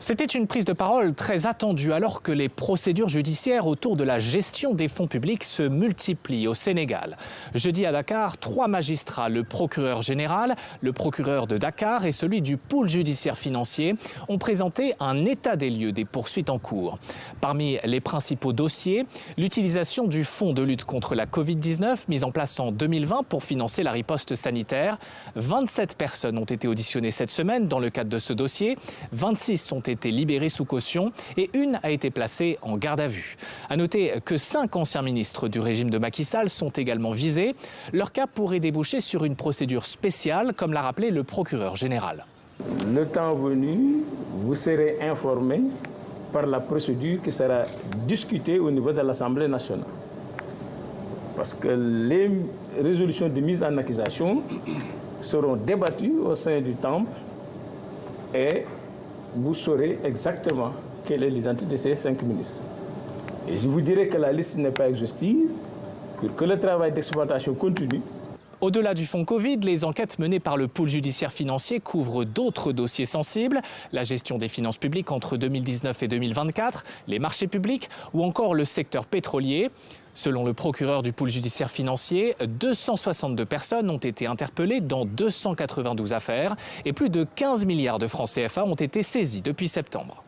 C'était une prise de parole très attendue alors que les procédures judiciaires autour de la gestion des fonds publics se multiplient au Sénégal. Jeudi à Dakar, 3 magistrats, le procureur général, le procureur de Dakar et celui du pôle judiciaire financier, ont présenté un état des lieux des poursuites en cours. Parmi les principaux dossiers, l'utilisation du fonds de lutte contre la Covid-19 mis en place en 2020 pour financer la riposte sanitaire. 27 personnes ont été auditionnées cette semaine dans le cadre de ce dossier. 26 ont été libérés sous caution et une a été placée en garde à vue. À noter que 5 anciens ministres du régime de Macky Sall sont également visés. Leur cas pourrait déboucher sur une procédure spéciale, comme l'a rappelé le procureur général. Le temps venu, vous serez informé par la procédure qui sera discutée au niveau de l'Assemblée nationale. Parce que les résolutions de mise en accusation seront débattues au sein du temple et vous saurez exactement quelle est l'identité de ces 5 ministres. Et je vous dirai que la liste n'est pas exhaustive, pour que le travail d'exploitation continue. Au-delà du fonds Covid, les enquêtes menées par le pôle judiciaire financier couvrent d'autres dossiers sensibles, la gestion des finances publiques entre 2019 et 2024, les marchés publics ou encore le secteur pétrolier. Selon le procureur du pôle judiciaire financier, 262 personnes ont été interpellées dans 292 affaires et plus de 15 milliards de francs CFA ont été saisis depuis septembre.